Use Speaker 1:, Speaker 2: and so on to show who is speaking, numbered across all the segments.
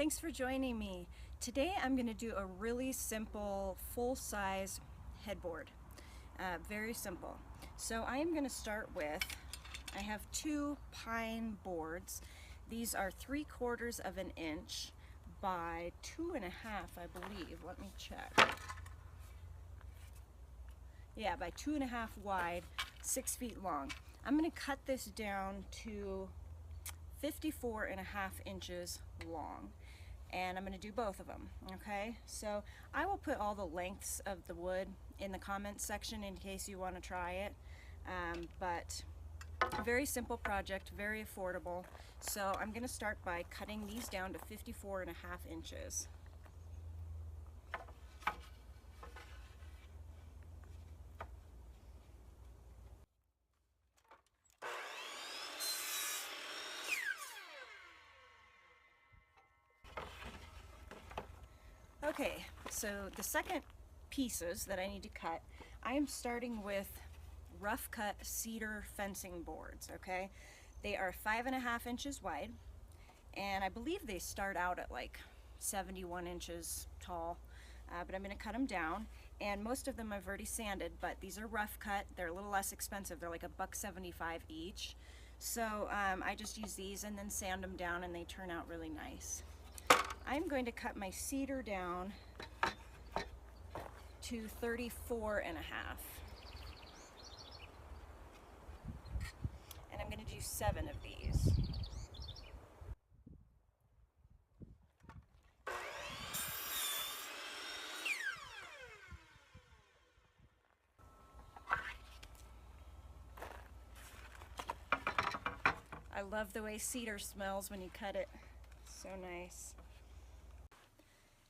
Speaker 1: thanks for joining me. Today I'm going to do a really simple full-size headboard. Very simple. So I am going to start with, I have two pine boards. These are 3/4 of an inch by 2.5, I believe. Let me check. Yeah, by 2.5 wide, 6 feet long. I'm going to cut this down to 54.5 inches long, and I'm going to do both of them. Okay, so I will put all the lengths of the wood in the comments section in case you want to try it, but a very simple project, very affordable. So I'm going to start by cutting these down to 54.5 inches. Okay, so the second pieces that I need to cut, I am starting with rough cut cedar fencing boards. Okay, they are 5.5 inches wide, and I believe they start out at like 71 inches tall, but I'm going to cut them down, and most of them I've already sanded, but these are rough cut. They're a little less expensive. They're like $1.75 each, so I just use these and then sand them down, and they turn out really nice. I'm going to cut my cedar down to 34.5. And I'm going to do 7 of these. I love the way cedar smells when you cut it. So nice.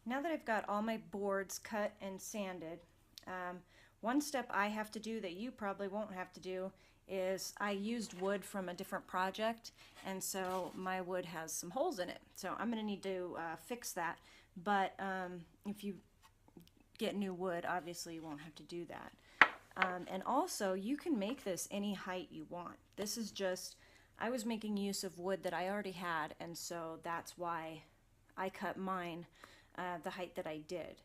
Speaker 1: Now that I've got all my boards cut and sanded, one step I have to do that you probably won't have to do is I used wood from a different project, and so my wood has some holes in it. So I'm going to need to fix that, but if you get new wood, obviously you won't have to do that. And also, you can make this any height you want. This is just, I was making use of wood that I already had, and so that's why I cut mine the height that I did.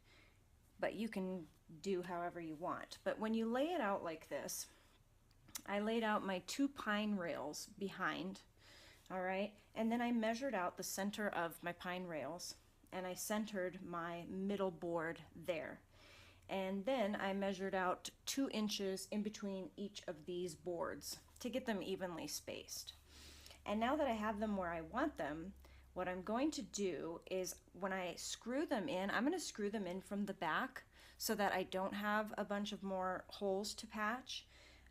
Speaker 1: But you can do however you want. But when you lay it out like this, I laid out my 2 pine rails behind, all right, and then I measured out the center of my pine rails, and I centered my middle board there. And then I measured out 2 inches in between each of these boards to get them evenly spaced. And now that I have them where I want them, what I'm going to do is when I screw them in, I'm going to screw them in from the back so that I don't have a bunch of more holes to patch.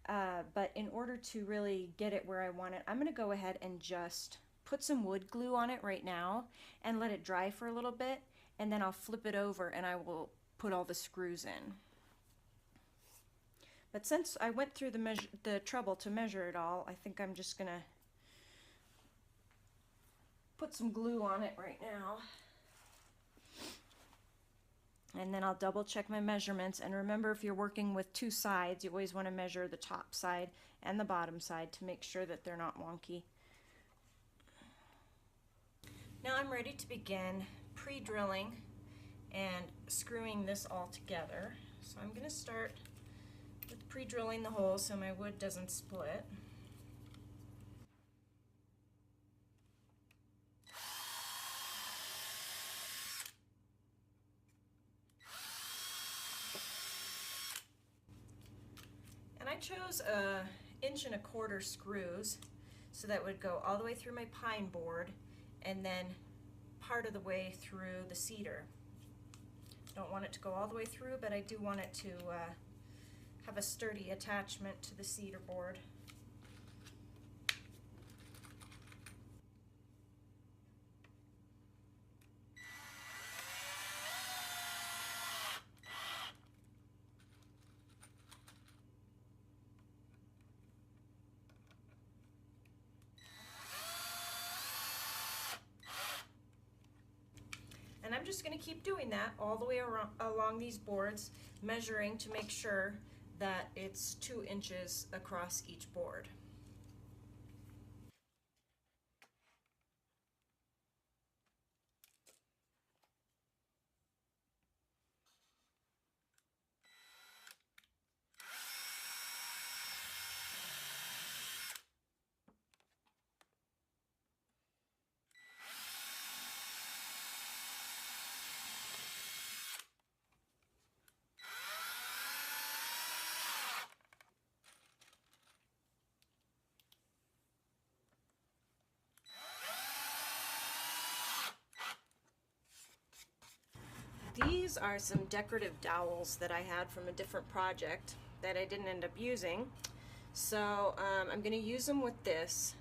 Speaker 1: But in order to really get it where I want it, I'm going to go ahead and just put some wood glue on it right now and let it dry for a little bit, and then I'll flip it over and I will put all the screws in. But since I went through the trouble to measure it all, I think I'm just going to put some glue on it right now, and then I'll double check my measurements. And remember, if you're working with 2 sides, you always want to measure the top side and the bottom side to make sure that they're not wonky. Now I'm ready to begin pre-drilling and screwing this all together. So I'm going to start with pre-drilling the holes so my wood doesn't split. And I chose 1.25 inch screws, so that would go all the way through my pine board and then part of the way through the cedar. Don't want it to go all the way through, but I do want it to have a sturdy attachment to the cedar board. And I'm just going to keep doing that all the way along these boards, measuring to make sure that it's 2 inches across each board. These are some decorative dowels that I had from a different project that I didn't end up using. So I'm going to use them with this.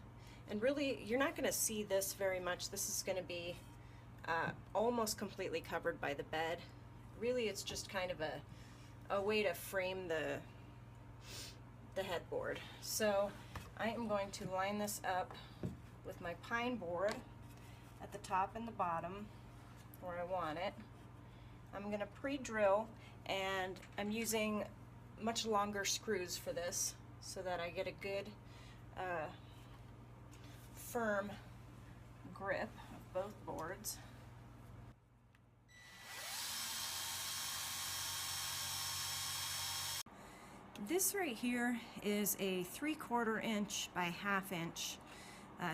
Speaker 1: And really, you're not going to see this very much. This is going to be almost completely covered by the bed. Really, it's just kind of a way to frame the headboard. So I am going to line this up with my pine board at the top and the bottom where I want it. I'm going to pre-drill, and I'm using much longer screws for this so that I get a good firm grip of both boards. This right here is a 3/4 inch by 1/2 inch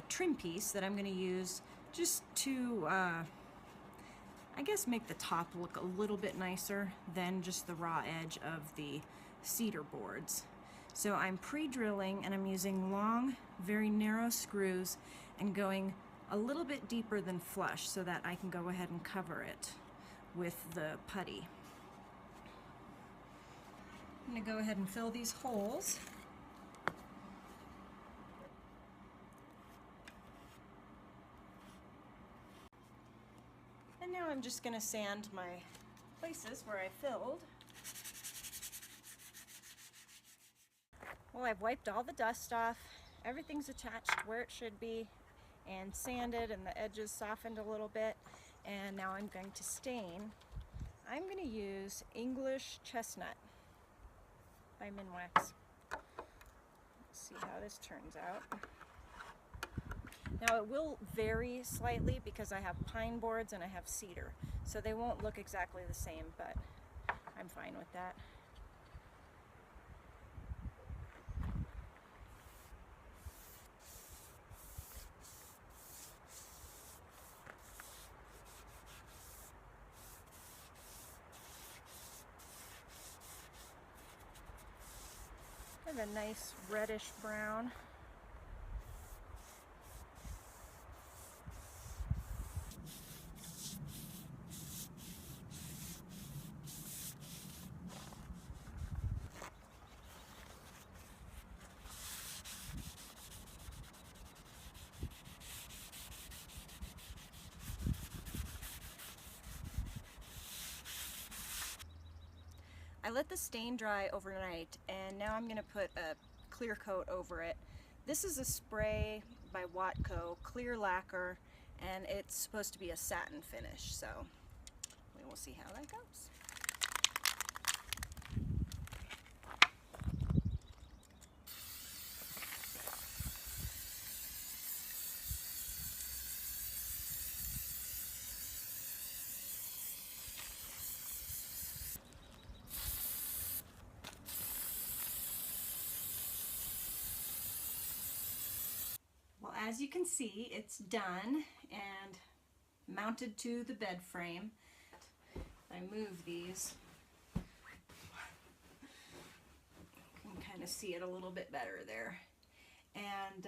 Speaker 1: trim piece that I'm going to use just to I guess make the top look a little bit nicer than just the raw edge of the cedar boards. So I'm pre-drilling, and I'm using long, very narrow screws and going a little bit deeper than flush so that I can go ahead and cover it with the putty. I'm going to go ahead and fill these holes. And now I'm just going to sand my places where I filled. Well, I've wiped all the dust off. Everything's attached where it should be and sanded, and the edges softened a little bit. And now I'm going to stain. I'm going to use English Chestnut by Minwax. Let's see how this turns out. Now it will vary slightly because I have pine boards and I have cedar, so they won't look exactly the same, but I'm fine with that. I have a nice reddish brown. I let the stain dry overnight, and now I'm going to put a clear coat over it. This is a spray by Watco, clear lacquer, and it's supposed to be a satin finish, so we will see how that goes. Well, as you can see, it's done and mounted to the bed frame. If I move these, you can kind of see it a little bit better there. And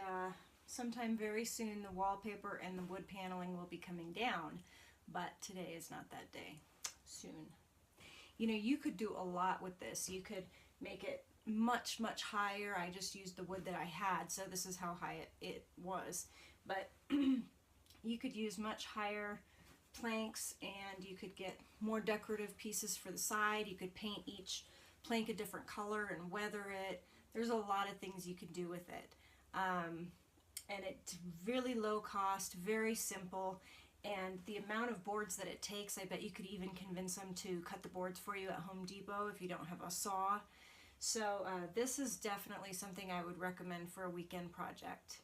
Speaker 1: sometime very soon the wallpaper and the wood paneling will be coming down, but today is not that day. Soon. You know, you could do a lot with this. You could make it much higher. I just used the wood that I had, so this is how high it was, but you could use much higher planks, and you could get more decorative pieces for the side. You could paint each plank a different color and weather it. There's a lot of things you can do with it, and it's really low cost, very simple, and the amount of boards that it takes, I bet you could even convince them to cut the boards for you at Home Depot if you don't have a saw. So this is definitely something I would recommend for a weekend project.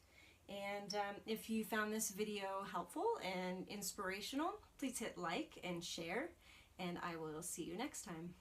Speaker 1: And if you found this video helpful and inspirational, please hit like and share, and I will see you next time.